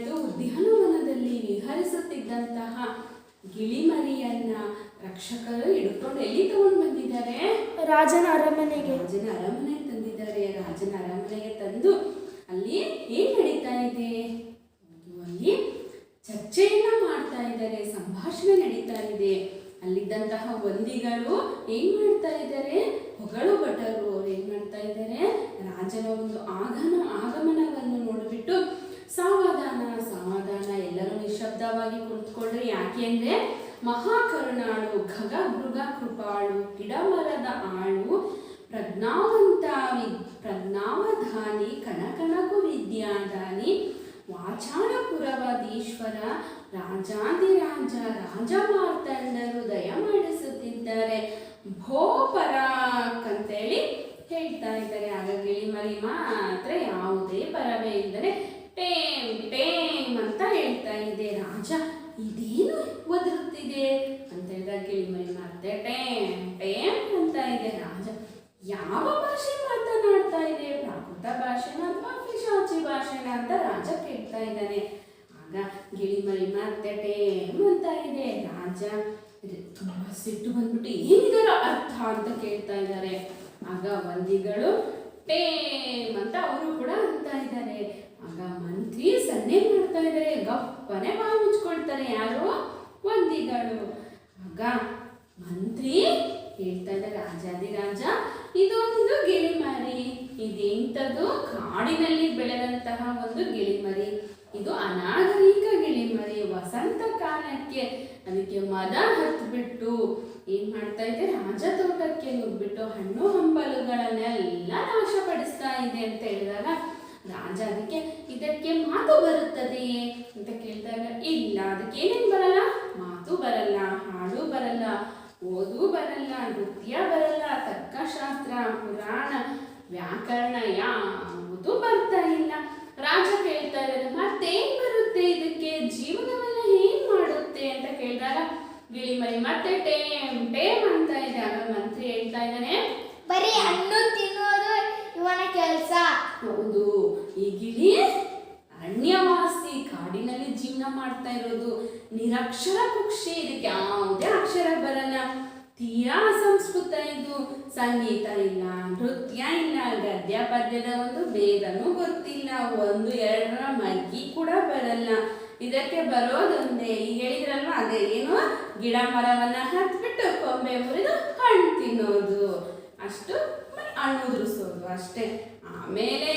ಏನಾಯಿತು, ಉದ್ಯಾನವನದಲ್ಲಿ ವಿಹರಿಸುತ್ತಿದ್ದಂತಹ ಗಿಳಿಮರಿಯನ್ನ ರಕ್ಷಕರು ಹಿಡ್ಕೊಂಡು ಎಲ್ಲಿ ತಗೊಂಡು ಬಂದಿದ್ದಾರೆ? ರಾಜನ ಅರಮನೆಗೆ. ರಾಜನ ಅರಮನೆಗೆ ತಂದಿದ್ದಾರೆ. ರಾಜನ ಅರಮನೆಗೆ ತಂದು ಅಲ್ಲಿ ಏನ್ ನಡೀತಾ ಇದೆ? ಅಲ್ಲಿ ಚರ್ಚೆಯನ್ನ ಮಾಡ್ತಾ ಇದ್ದಾರೆ, ಸಂಭಾಷಣೆ ನಡೀತಾ ಇದೆ. ಅಲ್ಲಿದ್ದಂತಹ ವಂದಿಗಳು ಏನ್ ಮಾಡ್ತಾ ಇದ್ದಾರೆ? ಹೊಗಳು ಭಟರು ಅವ್ರು ಏನ್ ಮಾಡ್ತಾ ಇದ್ದಾರೆ? ರಾಜನ ಒಂದು ಆಗಮನವನ್ನು ನೋಡಿಬಿಟ್ಟು ಸಾವಧಾನ ಸಾವಧಾನ, ಎಲ್ಲರೂ ನಿಶಬ್ದವಾಗಿ ಕುಳಿತುಕೊಳ್ಳ್ರಿ. ಯಾಕೆ ಅಂದ್ರೆ ಮಹಾಕರುಣಾಳು ಖಗ ಮೃಗ ಕೃಪಾಳು ಗಿಡಮರದ ಆಳು ಪ್ರಜ್ಞಾವಧಾನಿ ಕಣಕಣಕು ವಿದ್ಯಾದಾನಿ ವಾಚಾಳಪುರವದೀಶ್ವರ ರಾಜಾದಿರಾಜ ರಾಜಮಾರ್ತಾಂಡರು ದಯಮಾಡಿಸುತ್ತಿದ್ದಾರೆ ಭೋ ಪರಾಕ್ ಅಂತೇಳಿ ಹೇಳ್ತಾ ಇದ್ದಾರೆ. ಆಗ ಗಿಳಿಮರಿ ಮಾತ್ರ ಯಾವುದೇ ಪರವೇ ಇದ್ದರೆ ಟೇಮ್ ಟೇಮ್ ಅಂತ ಹೇಳ್ತಾ ಇದೆ. ರಾಜ ಇದೇನು ಒದರುತ್ತಿದೆ ಅಂತ ಹೇಳಿದಾಗ ಗಿಳಿಮರಿ ಮತ್ತೆ ಟೇಮ್ ಟೇಮ್ ಅಂತ ಇದೆ. ರಾಜ ಯಾವ ಭಾಷೆ ಮಾತನಾಡ್ತಾ ಇದೆ? ಪ್ರಾಕೃತ ಭಾಷೆನ ಅಥವಾ ಪಿಶಾಚಿ ಭಾಷೆನ ಅಂತ ರಾಜ ಕೇಳ್ತಾ ಇದ್ದಾನೆ. ಆಗ ಗಿಳಿಮರಿ ಮತ್ತೆ ಟೇಮ್ ಅಂತ ಇದೆ. ರಾಜ ತುಂಬಾ ಸಿಟ್ಟು ಬಂದ್ಬಿಟ್ಟು ಏನಿದರ ಅರ್ಥ ಅಂತ ಕೇಳ್ತಾ ಇದ್ದಾರೆ. ಆಗ ವಂದಿಗಳು ಟೇಮ್ ಅಂತ ಅವರು ಕೂಡ ಅಂತ ಇದ್ದಾರೆ. ಆಗ ಮಂತ್ರಿ ಸನ್ನೆ ಮಾಡ್ತಾ ಇದ್ದಾರೆ, ಗಪ್ಪನೆ ಬಾಯಿ ಮುಚ್ಕೊಳ್ತಾರೆ. ಯಾರು? ವಂದಿಗಳು. ಆಗ ಮಂತ್ರಿ ಹೇಳ್ತಾ ಇದ್ದಾರೆ, ರಾಜಾದಿರಾಜ ಇದೊಂದು ಗಿಳಿಮರಿ, ಇದೆಂಥದ್ದು? ಕಾಡಿನಲ್ಲಿ ಬೆಳೆದಂತಹ ಒಂದು ಗಿಳಿಮರಿ. ಇದು ಅನಾಗರಿಕ ಗಿಳಿಮರಿ. ವಸಂತ ಕಾಲಕ್ಕೆ ಅದಕ್ಕೆ ಮದ ಹತ್ಬಿಟ್ಟು ಏನ್ ಮಾಡ್ತಾ ಇದೆ? ರಾಜ ತೋಟಕ್ಕೆ ನುಗ್ಬಿಟ್ಟು ಹಣ್ಣು ಹಂಪಲುಗಳನ್ನೆಲ್ಲ ನಾಶಪಡಿಸ್ತಾ ಇದೆ ಅಂತ ಹೇಳಿದಾಗ ರಾಜ ಇದಕ್ಕೆ ಮಾತು ಬರುತ್ತದೆಯೇ ಅಂತ ಕೇಳಿದಾಗ ಇಲ್ಲ, ಅದಕ್ಕೆ ಏನೇನು ಬರಲ್ಲ? ಮಾತು ಬರಲ್ಲ, ಹಾಡು ಬರಲ್ಲ, ಓದು ಬರಲ್ಲ, ನೃತ್ಯ ಬರಲ್ಲ, ತರ್ಕಶಾಸ್ತ್ರ, ಪುರಾಣ, ವ್ಯಾಕರಣ ಯಾವುದು ಬರ್ತಾ ಇಲ್ಲ. ರಾಜ ಕೇಳ್ತಾ ಇದ್ದಾರೆ, ಮತ್ತೇನ್ ಬರುತ್ತೆ ಇದಕ್ಕೆ? ಜೀವನವನ್ನ ಏನ್ ಮಾಡುತ್ತೆ ಅಂತ ಕೇಳಿದಾಗ ಗಿಳಿಮರಿ ಮತ್ತೆ ಟೇಮ್ ಟೇಮ್ ಅಂತ ಇದೆ. ಆಗ ಮಂತ್ರಿ ಹೇಳ್ತಾ ಇದ್ದಾನೆ, ಬರೀ ಹಣ್ಣು ತಿನ್ನೋದು ಇವನ ಕೆಲಸ. ಹೌದು, ಈ ಗಿಳಿ ಅರಣ್ಯವಾಸಿ, ಕಾಡಿನಲ್ಲಿ ಜೀವನ ಮಾಡ್ತಾ ಇರೋದು, ನಿರಕ್ಷರ ಕುಕ್ಷಿ, ಇದಕ್ಕೆ ಯಾವುದೇ ಅಕ್ಷರ ಬರಲ್ಲ, ತೀರಾ ಅಸಂಸ್ಕೃತ, ಇದು ಸಂಗೀತ ಇಲ್ಲ, ನೃತ್ಯ ಇಲ್ಲ, ಗದ್ಯ ಪದ್ಯದ ಒಂದು ಭೇದನೂ ಗೊತ್ತಿಲ್ಲ, ಒಂದು ಎರಡರ ಮಗ್ಗಿ ಕೂಡ ಬರಲ್ಲ. ಇದಕ್ಕೆ ಬರೋದೊಂದೇ, ಈಗ ಹೇಳಿದ್ರಲ್ವ ಅದೇ, ಏನು? ಗಿಡ ಮರವನ್ನ ಹತ್ಬಿಟ್ಟು ಕೊಂಬೆ ಮುರಿದು ಹಣ್ಣು ತಿನ್ನೋದು, ಅಷ್ಟು ಹಣ್ಣು ಉದುರಿಸೋದು ಅಷ್ಟೇ. ಆಮೇಲೆ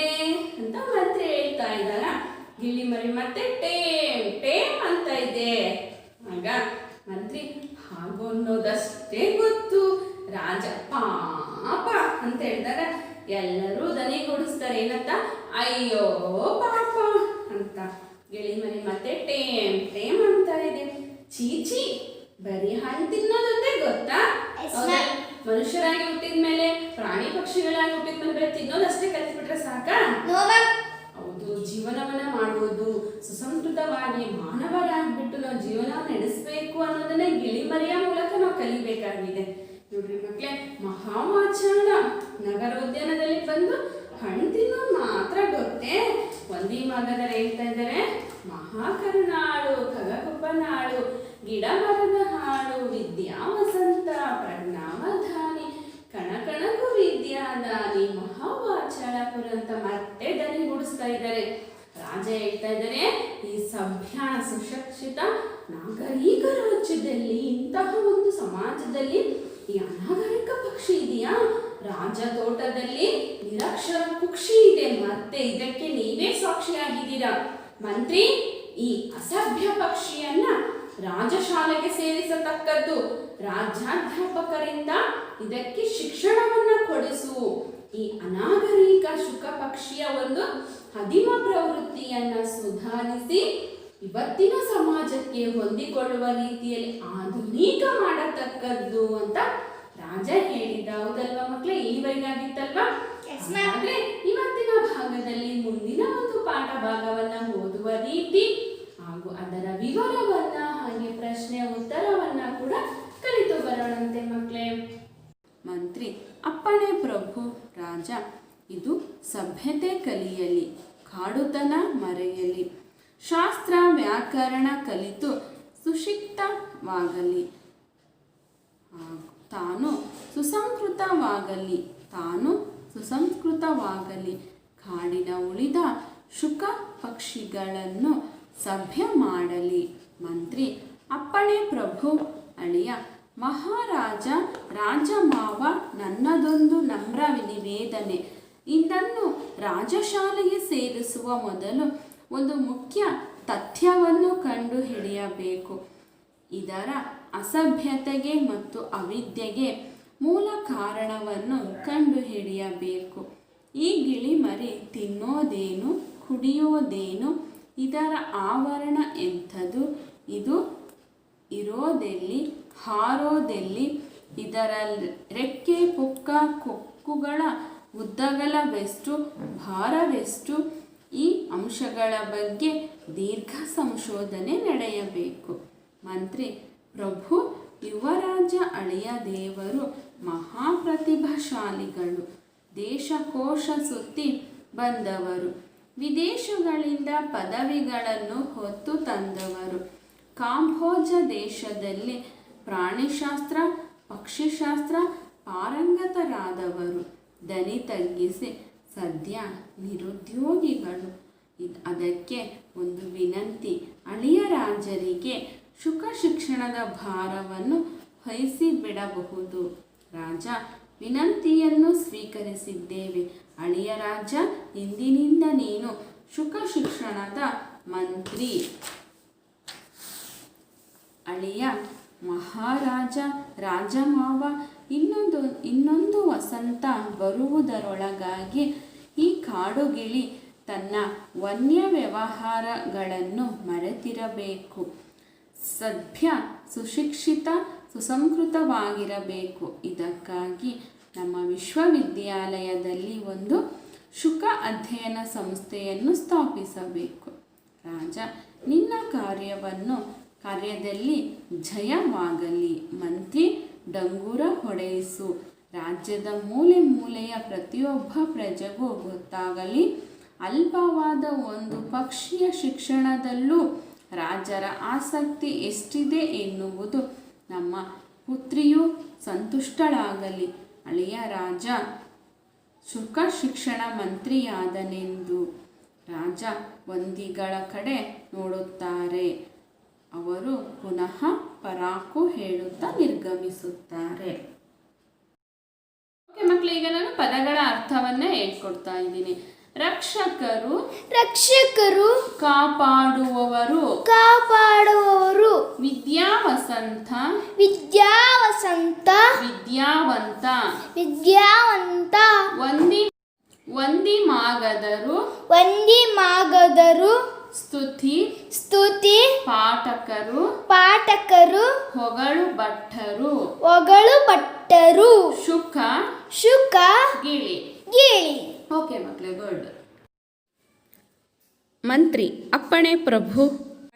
ಅಂತ ಮಂತ್ರಿ ಹೇಳ್ತಾ ಇದ್ದಾರ. ಗಿಳಿಮರಿ ಮತ್ತೆ ಟೇಮ್ ಟೇಮ್ ಅಂತ ಇದೆ. ಆಗ ಮಂತ್ರಿ ಹಾಗೂ ಅನ್ನೋದಷ್ಟೇ ಗೊತ್ತು. ರಾಜ ಪಾಪ ಅಂತ ಹೇಳಿದಾಗ ಎಲ್ಲರೂ ದನಿಗೂಡಿಸ್ತಾರೆ. ಏನಂತ? ಅಯ್ಯೋ ಪಾಪ ಅಂತ. ಗಿಳಿಮರಿ ಮತ್ತೆ ಟೇಮ್ ಟೇಮ್ ಅಂತ ಇದೆ. ಚೀಚಿ, ಬರೀ ಹಣ್ಣು ತಿನ್ನೋದಂತೆ ಗೊತ್ತಾ? ಮನುಷ್ಯರಾಗಿ ಹುಟ್ಟಿದ್ಮೇಲೆ, ಪ್ರಾಣಿ ಪಕ್ಷಿಗಳಾಗಿ ಹುಟ್ಟಿದ್ಮೇಲೆ ಬರೀ ತಿನ್ನೋದಷ್ಟೇ ಕಲಿತ್ಬಿಟ್ರೆ ಸಾಕ? ಹೌದು, ಜೀವನವನ್ನ ಮಾಡುವುದು ಸುಸಂಸ್ಕೃತವಾಗಿ ಮಾನವರಾಗ್ಬಿಟ್ಟು ನಾವು ಜೀವನ ನಡೆಸಬೇಕು ಅನ್ನೋದನ್ನೇ ಗಿಳಿಮರಿಯ ಮೂಲಕ ನಾವು ಕಲಿಬೇಕಾಗಿದೆ. ನೋಡ್ರಿ ಮಕ್ಳೇ, ಮಹಾವಾಚಾಳ ನಗರೋದ್ಯಾನದಲ್ಲಿ ಬಂದು ಹಣ್ಣು ತಿನ್ನೋದು ಮಾತ್ರ ಗೊತ್ತೇ? ಒಂದಿ ಮಗದರ ಹೇಳ್ತಾ ಇದ್ದಾರೆ, ಮಹಾಕರುಣಾಳು ಖಗಕುಪನಾಳು ಗಿಡ ಮರದ ಹಾಳು ವಿದ್ಯಾ ವಸಂತ ಪ್ರಜ್ಞಾವಧಾನಿ ಕಣಕಣಕು ವಿದ್ಯಾದಾನಿ ಮಹಾವಾಚಾಳಪುರ ಅಂತ ಮತ್ತೆ ದನಿಗೂಡಿಸ್ತಾ ಇದ್ದಾರೆ. ರಾಜ ಹೇಳ್ತಾ ಇದ್ದಾರೆ, ಈ ಸಭ್ಯ ಸುಶಿಕ್ಷಿತ ನಾಗರಿಕ ರಾಜ್ಯದಲ್ಲಿ, ಇಂತಹ ಒಂದು ಸಮಾಜದಲ್ಲಿ ಈ ಅನಾಗರಿಕ ಪಕ್ಷಿ ಇದೆಯಾ? ರಾಜ ತೋಟದಲ್ಲಿ ನಿರಕ್ಷರ ಕುಕ್ಷಿ ಇದೆ, ಮತ್ತೆ ಇದಕ್ಕೆ ನೀವೇ ಸಾಕ್ಷಿಯಾಗಿದ್ದೀರಾ. ಮಂತ್ರಿ, ಈ ಅಸಭ್ಯ ಪಕ್ಷಿಯನ್ನ ರಾಜಶಾಲೆಗೆ ಸೇರಿಸತಕ್ಕದ್ದು, ರಾಜ್ಯಾಧ್ಯಾಪಕರಿಂದ ಇದಕ್ಕೆ ಶಿಕ್ಷಣವನ್ನ ಕೊಡಿಸು. ಈ ಅನಾಗರಿಕ ಶುಕ ಪಕ್ಷಿಯ ಒಂದು ಅಧಿಮ ಪ್ರವೃತ್ತಿಯನ್ನ ಸುಧಾರಿಸಿ ಇವತ್ತಿನ ಸಮಾಜಕ್ಕೆ ಹೊಂದಿಕೊಳ್ಳುವ ರೀತಿಯಲ್ಲಿ ಆಧುನಿಕ ಮಾಡತಕ್ಕದ್ದು ಅಂತ ರಾಜ ಹೇಳಿದ. ಹೌದಲ್ವಾ ಮಕ್ಕಳೇ? ಇಲ್ಲಿವರೆಗಾಗಿತ್ತಲ್ವಾ? ಆದ್ರೆ ಇವತ್ತಿನ ಭಾಗದಲ್ಲಿ ಮುಂದಿನ ಒಂದು ಪಾಠ ಭಾಗವನ್ನ ಓದುವ ರೀತಿ ಹಾಗೂ ಅದರ ವಿವರವನ್ನ ಹಾಗೆ ಪ್ರಶ್ನೆ ಉತ್ತರವನ್ನ ಕೂಡ ಕಲಿತು ಬರೋಣಂತೆ ಮಕ್ಕಳೇ. ಮಂತ್ರಿ, ಅಪ್ಪಣೆ ಪ್ರಭು ರಾಜ, ಇದು ಸಭ್ಯತೆ ಕಲಿಯಲಿ, ಕಾಡುತನ ಮರೆಯಲಿ, ಶಾಸ್ತ್ರ ವ್ಯಾಕರಣ ಕಲಿತು ಸುಶಿಕ್ತವಾಗಲಿ, ತಾನು ಸುಸಂಸ್ಕೃತವಾಗಲಿ, ಕಾಡಿನ ಉಳಿದ ಶುಕ ಪಕ್ಷಿಗಳನ್ನು ಸಭ್ಯ ಮಾಡಲಿ. ಮಂತ್ರಿ: ಅಪ್ಪಣೆ ಪ್ರಭು. ಅಳಿಯ: ಮಹಾರಾಜ ರಾಜಮಾವ, ನನ್ನದೊಂದು ನಮ್ರ ನಿವೇದನೆ. ಇದನ್ನು ರಾಜಶಾಲೆಗೆ ಸೇರಿಸುವ ಮೊದಲು ಒಂದು ಮುಖ್ಯ ತಥ್ಯವನ್ನು ಕಂಡುಹಿಡಿಯಬೇಕು. ಇದರ ಅಸಭ್ಯತೆಗೆ ಮತ್ತು ಅವಿದ್ಯೆಗೆ ಮೂಲ ಕಾರಣವನ್ನು ಕಂಡುಹಿಡಿಯಬೇಕು. ಈ ಗಿಳಿಮರಿ ತಿನ್ನೋದೇನು, ಕುಡಿಯೋದೇನು, ಇದರ ಆವರಣ ಎಂಥದು, ಇದು ಇರೋದೆಲ್ಲಿ, ಹಾರೋದೆಲ್ಲಿ, ಇದರ ರೆಕ್ಕೆ, ಪುಕ್ಕ, ಕೊಕ್ಕುಗಳ ಉದ್ದಗಲವೆಷ್ಟು, ಭಾರವೆಷ್ಟು, ಈ ಅಂಶಗಳ ಬಗ್ಗೆ ದೀರ್ಘ ಸಂಶೋಧನೆ ನಡೆಯಬೇಕು. ಮಂತ್ರಿ: ಪ್ರಭು, ಯುವರಾಜ ಅಳಿಯ ದೇವರು ಮಹಾಪ್ರತಿಭಾಶಾಲಿಗಳು, ದೇಶಕೋಶ ಸುತ್ತಿ ಬಂದವರು, ವಿದೇಶಗಳಿಂದ ಪದವಿಗಳನ್ನು ಹೊತ್ತು ತಂದವರು, ಕಾಂಬೋಜ ದೇಶದಲ್ಲಿ ಪ್ರಾಣಿಶಾಸ್ತ್ರ ಪಕ್ಷಿಶಾಸ್ತ್ರ ಪಾರಂಗತರಾದವರು, ದನಿ ತಗ್ಗಿಸಿ ಸದ್ಯ ನಿರುದ್ಯೋಗಿಗಳು. ಅದಕ್ಕೆ ಒಂದು ವಿನಂತಿ, ಅಳಿಯ ರಾಜರಿಗೆ ಶುಕ ಶಿಕ್ಷಣದ ಭಾರವನ್ನು ವಹಿಸಿ ಬಿಡಬಹುದು. ರಾಜ: ವಿನಂತಿಯನ್ನು ಸ್ವೀಕರಿಸಿದ್ದೇವೆ. ಅಳಿಯ ರಾಜ, ಇಂದಿನಿಂದ ನೀನು ಶುಕ ಶಿಕ್ಷಣದ ಮಂತ್ರಿ. ಅಳಿಯ: ಮಹಾರಾಜ ರಾಜಮಾವ, ಇನ್ನೊಂದು ವಸಂತ ಬರುವುದರೊಳಗಾಗಿ ಈ ಕಾಡುಗಿಳಿ ತನ್ನ ವನ್ಯ ವ್ಯವಹಾರಗಳನ್ನು ಮರೆತಿರಬೇಕು. ಸಭ್ಯ, ಸುಶಿಕ್ಷಿತ, ಸುಸಂಸ್ಕೃತವಾಗಿರಬೇಕು. ಇದಕ್ಕಾಗಿ ನಮ್ಮ ವಿಶ್ವವಿದ್ಯಾಲಯದಲ್ಲಿ ಒಂದು ಶುಕ ಅಧ್ಯಯನ ಸಂಸ್ಥೆಯನ್ನು ಸ್ಥಾಪಿಸಬೇಕು. ರಾಜ: ನಿನ್ನ ಕಾರ್ಯದಲ್ಲಿ ಜಯವಾಗಲಿ. ಮಂತ್ರಿ: ಡಂಗೂರ ಹೊಡೆಯಿಸು. ರಾಜ್ಯದ ಮೂಲೆ ಮೂಲೆಯ ಪ್ರತಿಯೊಬ್ಬ ಪ್ರಜೆಗೂ ಗೊತ್ತಾಗಲಿ, ಅಲ್ಪವಾದ ಒಂದು ಪಕ್ಷಿಯ ಶಿಕ್ಷಣದಲ್ಲೂ ರಾಜರ ಆಸಕ್ತಿ ಎಷ್ಟಿದೆ ಎನ್ನುವುದು. ನಮ್ಮ ಪುತ್ರಿಯು ಸಂತುಷ್ಟಳಾಗಲಿ. ಅಳಿಯ ರಾಜ ಶುಕ ಶಿಕ್ಷಣ ಮಂತ್ರಿಯಾದನೆಂದು. ರಾಜ ವಂದಿಗಳ ಕಡೆ ನೋಡುತ್ತಾರೆ. ಅವರು ಪುನಃ ಪರಾಕು ಹೇಳುತ್ತಾ ನಿರ್ಗಮಿಸುತ್ತಾರೆ. ಓಕೆ ಮಕ್ಕಳು, ಈಗ ನಾನು ಪದಗಳ ಅರ್ಥವನ್ನ ಹೇಳ್ಕೊಡ್ತಾ ಇದ್ದೀನಿ. ರಕ್ಷಕರು, ಕಾಪಾಡುವವರು, ವಿದ್ಯಾವಸಂತ, ವಿದ್ಯಾವಂತ, ವಂದಿಮಾಗದರು, ಸ್ತುತಿ, ಪಾಠಕರು, ಹೊಗಳು ಭಟ್ಟರು, ಶುಕ, ಗಿಳಿ. ಓಕೆ ಮಕ್ಕಳೇ, ಗುಡ್. ಮಂತ್ರಿ: ಅಪ್ಪಣೆ ಪ್ರಭು.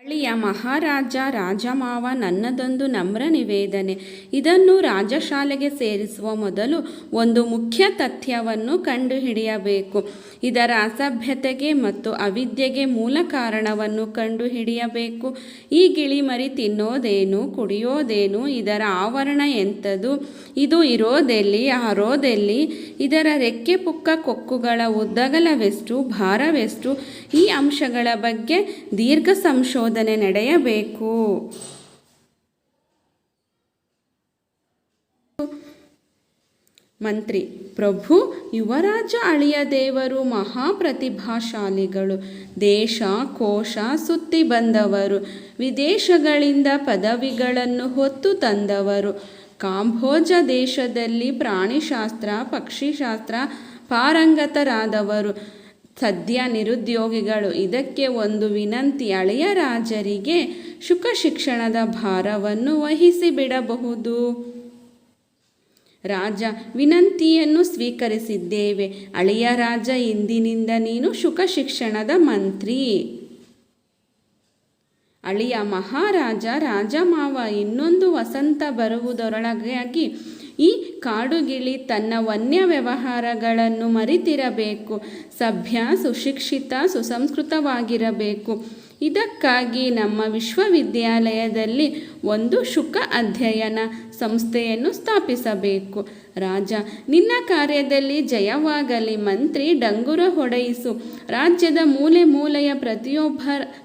ಅಳಿಯ ಮಹಾರಾಜ ರಾಜಮಾವ, ನನ್ನದೊಂದು ನಮ್ರ ನಿವೇದನೆ. ಇದನ್ನು ರಾಜಶಾಲೆಗೆ ಸೇರಿಸುವ ಮೊದಲು ಒಂದು ಮುಖ್ಯ ತಥ್ಯವನ್ನು ಕಂಡುಹಿಡಿಯಬೇಕು. ಇದರ ಅಸಭ್ಯತೆಗೆ ಮತ್ತು ಅವಿದ್ಯೆಗೆ ಮೂಲ ಕಾರಣವನ್ನು ಕಂಡುಹಿಡಿಯಬೇಕು. ಈ ಗಿಳಿಮರಿ ತಿನ್ನೋದೇನು, ಕುಡಿಯೋದೇನು, ಇದರ ಆವರಣ ಎಂಥದು, ಇದು ಇರೋದೆಲ್ಲಿ, ಹಾರೋದೆಲ್ಲಿ, ಇದರ ರೆಕ್ಕೆ, ಪುಕ್ಕ, ಕೊಕ್ಕುಗಳ ಉದ್ದಗಲವೆಷ್ಟು, ಭಾರವೆಷ್ಟು, ಈ ಅಂಶಗಳ ಬಗ್ಗೆ ದೀರ್ಘ ಸಂಶೋಧನೆ ನಡೆಯಬೇಕು. ಮಂತ್ರಿ: ಪ್ರಭು, ಯುವರಾಜ ಅಳಿಯ ದೇವರು ಮಹಾಪ್ರತಿಭಾಶಾಲಿಗಳು, ದೇಶ ಕೋಶ ಸುತ್ತಿ ಬಂದವರು, ವಿದೇಶಗಳಿಂದ ಪದವಿಗಳನ್ನು ಹೊತ್ತು ತಂದವರು, ಕಾಂಬೋಜ ದೇಶದಲ್ಲಿ ಪ್ರಾಣಿಶಾಸ್ತ್ರ ಪಕ್ಷಿಶಾಸ್ತ್ರ ಪಾರಂಗತರಾದವರು, ಸದ್ಯ ನಿರುದ್ಯೋಗಿಗಳು. ಇದಕ್ಕೆ ಒಂದು ವಿನಂತಿ, ಅಳಿಯ ರಾಜರಿಗೆ ಶುಕ ಶಿಕ್ಷಣದ ಭಾರವನ್ನು ವಹಿಸಿ ಬಿಡಬಹುದು. ರಾಜ: ವಿನಂತಿಯನ್ನು ಸ್ವೀಕರಿಸಿದ್ದೇವೆ. ಅಳಿಯ ರಾಜ, ಇಂದಿನಿಂದ ನೀನು ಶುಕ ಶಿಕ್ಷಣದ ಮಂತ್ರಿ. ಅಳಿಯ ಮಹಾರಾಜ ರಾಜಮಾವ, ಇನ್ನೊಂದು ವಸಂತ ಬರುವುದರೊಳಗಾಗಿ ಈ ಕಾಡುಗಿಳಿ ತನ್ನ ವನ್ಯ ವ್ಯವಹಾರಗಳನ್ನು ಮರೆತಿರಬೇಕು. ಸಭ್ಯ, ಸುಶಿಕ್ಷಿತ, ಸುಸಂಸ್ಕೃತವಾಗಿರಬೇಕು. ಇದಕ್ಕಾಗಿ ನಮ್ಮ ವಿಶ್ವವಿದ್ಯಾಲಯದಲ್ಲಿ ಒಂದು ಶುಕ ಅಧ್ಯಯನ ಸಂಸ್ಥೆಯನ್ನು ಸ್ಥಾಪಿಸಬೇಕು. ರಾಜ, ನಿನ್ನ ಕಾರ್ಯದಲ್ಲಿ ಜಯವಾಗಲಿ. ಮಂತ್ರಿ, ಡಂಗುರ ಹೊಡೆಯಿಸು. ರಾಜ್ಯದ ಮೂಲೆ ಮೂಲೆಯ ಪ್ರತಿಯೊಬ್ಬ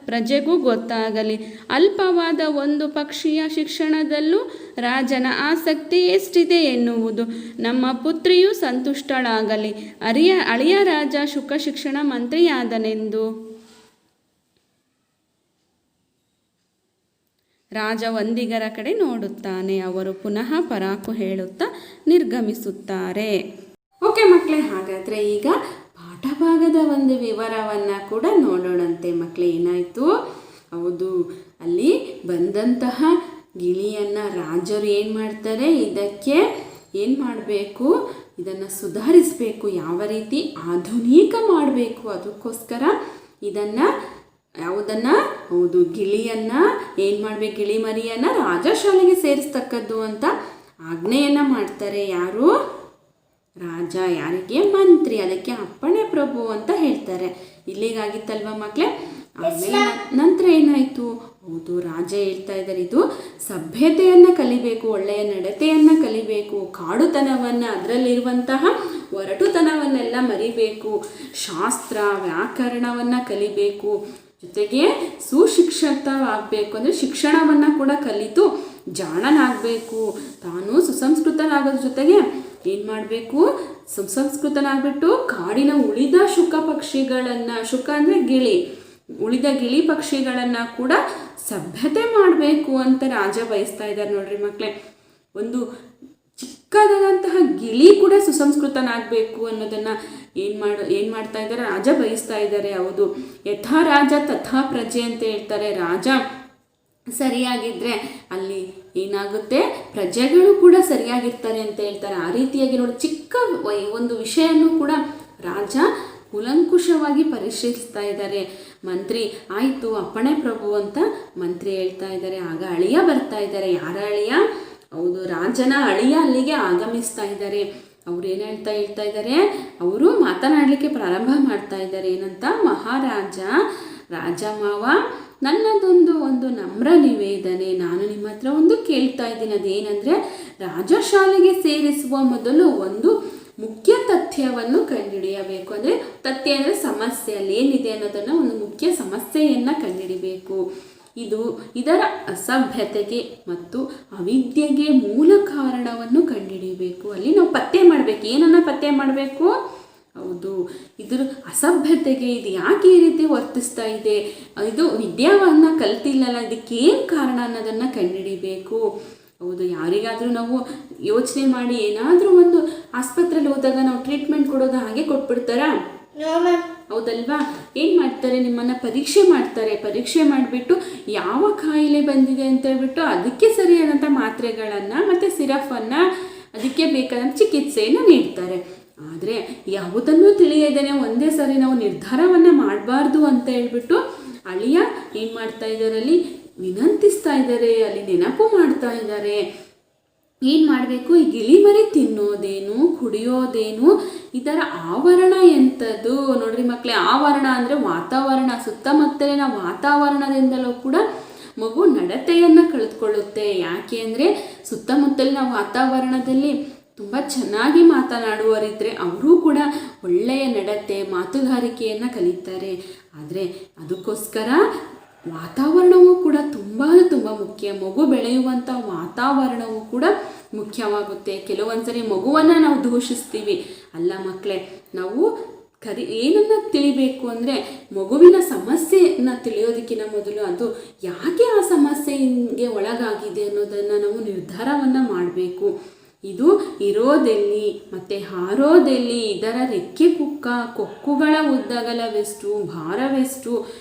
ಪ್ರಜೆಗೂ ಗೊತ್ತಾಗಲಿ. ಅಲ್ಪವಾದ ಒಂದು ಪಕ್ಷಿಯ ಶಿಕ್ಷಣದಲ್ಲೂ ರಾಜನ ಆಸಕ್ತಿ ಎಷ್ಟಿದೆ ಎನ್ನುವುದು. ನಮ್ಮ ಪುತ್ರಿಯು ಸಂತುಷ್ಟಳಾಗಲಿ. ಅಳಿಯ ರಾಜ ಶುಕ ಶಿಕ್ಷಣ ಮಂತ್ರಿಯಾದನೆಂದು. ರಾಜ ವಂದಿಗರ ಕಡೆ ನೋಡುತ್ತಾನೆ. ಅವರು ಪುನಃ ಪರಾಕು ಹೇಳುತ್ತಾ ನಿರ್ಗಮಿಸುತ್ತಾರೆ. ಓಕೆ ಮಕ್ಕಳೇ, ಹಾಗಾದರೆ ಈಗ ಪಾಠಭಾಗದ ಒಂದು ವಿವರವನ್ನು ಕೂಡ ನೋಡೋಣಂತೆ. ಮಕ್ಕಳೇ, ಏನಾಯಿತು? ಹೌದು, ಅಲ್ಲಿ ಬಂದಂತಹ ಗಿಳಿಯನ್ನು ರಾಜರು ಏನು ಮಾಡ್ತಾರೆ, ಇದಕ್ಕೆ ಏನು ಮಾಡಬೇಕು, ಇದನ್ನು ಸುಧಾರಿಸಬೇಕು, ಯಾವ ರೀತಿ ಆಧುನಿಕ ಮಾಡಬೇಕು, ಅದಕ್ಕೋಸ್ಕರ ಇದನ್ನು ಯಾವುದನ್ನು, ಹೌದು, ಗಿಳಿಯನ್ನು ಏನು ಮಾಡಬೇಕು, ಗಿಳಿ ಮರಿಯನ್ನು ರಾಜಶಾಲೆಗೆ ಸೇರಿಸ್ತಕ್ಕದ್ದು ಅಂತ ಆಜ್ಞೆಯನ್ನು ಮಾಡ್ತಾರೆ. ಯಾರು? ರಾಜ. ಯಾರಿಗೆ? ಮಂತ್ರಿ. ಅದಕ್ಕೆ ಅಪ್ಪಣೆ ಪ್ರಭು ಅಂತ ಹೇಳ್ತಾರೆ. ಇಲ್ಲಿಗಾಗಿತ್ತಲ್ವ ಮಕ್ಕಳೇ? ಆಮೇಲೆ ನಂತರ ಏನಾಯಿತು? ಹೌದು, ರಾಜ ಹೇಳ್ತಾ ಇದ್ದಾರೆ, ಇದು ಸಭ್ಯತೆಯನ್ನು ಕಲಿಬೇಕು, ಒಳ್ಳೆಯ ನಡತೆಯನ್ನು ಕಲಿಬೇಕು, ಕಾಡುತನವನ್ನು, ಅದರಲ್ಲಿರುವಂತಹ ಒರಟುತನವನ್ನೆಲ್ಲ ಮರಿಬೇಕು, ಶಾಸ್ತ್ರ ವ್ಯಾಕರಣವನ್ನು ಕಲಿಬೇಕು, ಜೊತೆಗೆ ಸುಶಿಕ್ಷಿತವಾಗಬೇಕು, ಅಂದರೆ ಶಿಕ್ಷಣವನ್ನು ಕೂಡ ಕಲಿತು ಜಾಣನಾಗಬೇಕು. ತಾನು ಸುಸಂಸ್ಕೃತನಾಗೋದ್ರ ಜೊತೆಗೆ ಏನು ಮಾಡಬೇಕು, ಸುಸಂಸ್ಕೃತನಾಗ್ಬಿಟ್ಟು ಕಾಡಿನ ಉಳಿದ ಶುಕ ಪಕ್ಷಿಗಳನ್ನು, ಶುಕ ಅಂದರೆ ಗಿಳಿ, ಉಳಿದ ಗಿಳಿ ಪಕ್ಷಿಗಳನ್ನು ಕೂಡ ಸಭ್ಯತೆ ಮಾಡಬೇಕು ಅಂತ ರಾಜ ಬಯಸ್ತಾ ಇದ್ದಾರೆ. ನೋಡ್ರಿ ಮಕ್ಕಳೇ, ಒಂದು ಚಿಕ್ಕದಾದಂತಹ ಗಿಳಿ ಕೂಡ ಸುಸಂಸ್ಕೃತನಾಗಬೇಕು ಅನ್ನೋದನ್ನು ಏನು ಮಾಡ್ತಾ ಇದ್ದಾರೆ, ರಾಜ ಬಯಸ್ತಾ ಇದ್ದಾರೆ. ಹೌದು, ಯಥಾ ರಾಜ ತಥಾ ಪ್ರಜೆ ಅಂತ ಹೇಳ್ತಾರೆ. ರಾಜ ಸರಿಯಾಗಿದ್ದರೆ ಅಲ್ಲಿ ಏನಾಗುತ್ತೆ, ಪ್ರಜೆಗಳು ಕೂಡ ಸರಿಯಾಗಿರ್ತಾರೆ ಅಂತ ಹೇಳ್ತಾರೆ. ಆ ರೀತಿಯಾಗಿ ನೋಡಿ, ಚಿಕ್ಕ ಒಂದು ವಿಷಯನೂ ಕೂಡ ರಾಜ ಕೂಲಂಕುಷವಾಗಿ ಪರಿಶೀಲಿಸ್ತಾ ಇದ್ದಾರೆ. ಮಂತ್ರಿ, ಆಯಿತು ಅಪ್ಪಣೆ ಪ್ರಭು ಅಂತ ಮಂತ್ರಿ ಹೇಳ್ತಾ ಇದ್ದಾರೆ. ಆಗ ಅಳಿಯ ಬರ್ತಾ ಇದ್ದಾರೆ. ಯಾರ ಅಳಿಯ? ಹೌದು, ರಾಜನ ಅಳಿಯ ಅಲ್ಲಿಗೆ ಆಗಮಿಸ್ತಾ ಇದ್ದಾರೆ. ಅವ್ರು ಏನು ಹೇಳ್ತಾ ಇದ್ದಾರೆ, ಅವರು ಮಾತನಾಡಲಿಕ್ಕೆ ಪ್ರಾರಂಭ ಮಾಡ್ತಾ ಇದ್ದಾರೆ. ಏನಂತ? ಮಹಾರಾಜ, ರಾಜ ಮಾವ, ನನ್ನದೊಂದು ನಮ್ರ ನಿವೇದನೆ, ನಾನು ನಿಮ್ಮ ಹತ್ರ ಒಂದು ಕೇಳ್ತಾ ಇದ್ದೀನಿ. ಅದೇನೆಂದರೆ, ರಾಜಶಾಲೆಗೆ ಸೇರಿಸುವ ಮೊದಲು ಒಂದು ಮುಖ್ಯ ತಥ್ಯವನ್ನು ಕಂಡುಹಿಡಿಯಬೇಕು. ಅಂದರೆ ತಥ್ಯ ಅಂದರೆ ಸಮಸ್ಯೆ, ಅಲ್ಲಿ ಏನಿದೆ ಅನ್ನೋದನ್ನು, ಒಂದು ಮುಖ್ಯ ಸಮಸ್ಯೆಯನ್ನು ಕಂಡುಹಿಡಿಬೇಕು. ಇದರ ಅಸಭ್ಯತೆಗೆ ಮತ್ತು ಅವಿದ್ಯೆಗೆ ಮೂಲ ಕಾರಣವನ್ನು ಕಂಡುಹಿಡಿಯಬೇಕು. ಅಲ್ಲಿ ನಾವು ಪತ್ತೆ ಮಾಡಬೇಕು. ಏನನ್ನು ಪತ್ತೆ ಮಾಡಬೇಕು? ಹೌದು, ಇದ್ರ ಅಸಭ್ಯತೆಗೆ ಇದು ಯಾಕೆ ಈ ರೀತಿ ವರ್ತಿಸ್ತಾ ಇದೆ, ಇದು ವಿದ್ಯಾವನ್ನು ಕಲ್ತಿಲ್ಲಲ್ಲ, ಇದಕ್ಕೇನು ಕಾರಣ ಅನ್ನೋದನ್ನು ಕಂಡುಹಿಡಿಬೇಕು. ಹೌದು, ಯಾರಿಗಾದರೂ ನಾವು ಯೋಚನೆ ಮಾಡಿ ಏನಾದರೂ ಒಂದು ಆಸ್ಪತ್ರೆಯಲ್ಲಿ ಹೋದಾಗ ನಾವು ಟ್ರೀಟ್ಮೆಂಟ್ ಕೊಡೋದು ಹಾಗೆ ಕೊಟ್ಬಿಡ್ತಾರಾ? ಹೌದಲ್ವಾ? ಏನು ಮಾಡ್ತಾರೆ, ನಿಮ್ಮನ್ನು ಪರೀಕ್ಷೆ ಮಾಡ್ತಾರೆ. ಪರೀಕ್ಷೆ ಮಾಡಿಬಿಟ್ಟು ಯಾವ ಕಾಯಿಲೆ ಬಂದಿದೆ ಅಂತ ಹೇಳ್ಬಿಟ್ಟು ಅದಕ್ಕೆ ಸರಿಯಾದಂಥ ಮಾತ್ರೆಗಳನ್ನು ಮತ್ತು ಸಿರಫನ್ನು, ಅದಕ್ಕೆ ಬೇಕಾದಂಥ ಚಿಕಿತ್ಸೆಯನ್ನು ನೀಡ್ತಾರೆ. ಆದರೆ ಯಾವುದನ್ನೂ ತಿಳಿಯದೇನೆ ಒಂದೇ ಸರಿ ನಾವು ನಿರ್ಧಾರವನ್ನು ಮಾಡಬಾರ್ದು ಅಂತ ಹೇಳ್ಬಿಟ್ಟು ಅಳಿಯ ಏನು ಮಾಡ್ತಾ ಇದ್ದಾರೆ, ಅಲ್ಲಿ ವಿನಂತಿಸ್ತಾ ಇದ್ದಾರೆ, ಅಲ್ಲಿ ನೆನಪು ಮಾಡ್ತಾ ಇದ್ದಾರೆ. ಏನು ಮಾಡಬೇಕು, ಈ ಗಿಳಿಮರಿ ತಿನ್ನೋದೇನು, ಕುಡಿಯೋದೇನು, ಇದರ ಆವರಣ ಎಂಥದ್ದು? ನೋಡ್ರಿ ಮಕ್ಕಳೇ, ಆವರಣ ಅಂದರೆ ವಾತಾವರಣ, ಸುತ್ತಮುತ್ತಲಿನ ವಾತಾವರಣದಿಂದಲೂ ಕೂಡ ಮಗು ನಡತೆಯನ್ನು ಕಳೆದುಕೊಳ್ಳುತ್ತೆ. ಯಾಕೆ ಅಂದರೆ ಸುತ್ತಮುತ್ತಲಿನ ವಾತಾವರಣದಲ್ಲಿ ತುಂಬ ಚೆನ್ನಾಗಿ ಮಾತನಾಡುವವರಿದ್ದರೆ ಅವರು ಕೂಡ ಒಳ್ಳೆಯ ನಡತೆ, ಮಾತುಗಾರಿಕೆಯನ್ನು ಕಲಿತಾರೆ. ಆದರೆ ಅದಕ್ಕೋಸ್ಕರ ವಾತಾವರಣವೂ ಕೂಡ ತುಂಬ ಮುಖ್ಯ. ಮಗು ಬೆಳೆಯುವಂಥ ವಾತಾವರಣವೂ ಕೂಡ ಮುಖ್ಯವಾಗುತ್ತೆ. ಕೆಲವೊಂದ್ಸರಿ ಮಗುವನ್ನು ನಾವು ದೂಷಿಸ್ತೀವಿ. ಅಲ್ಲ ಮಕ್ಕಳೇ, ನಾವು ಏನನ್ನು ತಿಳಿಬೇಕು ಅಂದರೆ ಮಗುವಿನ ಸಮಸ್ಯೆಯನ್ನು ತಿಳಿಯೋದಕ್ಕಿಂತ ಮೊದಲು ಅದು ಯಾಕೆ ಆ ಸಮಸ್ಯೆಗೆ ಒಳಗಾಗಿದೆ ಅನ್ನೋದನ್ನು ನಾವು ನಿರ್ಧಾರವನ್ನು ಮಾಡಬೇಕು. ಇದು ಇರೋದೆಲ್ಲಿ ಮತ್ತು ಹಾರೋದೆಲ್ಲಿ, ಇದರ ರೆಕ್ಕೆ ಪುಕ್ಕ, ಕೊಕ್ಕುಗಳ ಉದ್ದಗಲವೆಷ್ಟು, ಭಾರವೆಷ್ಟು,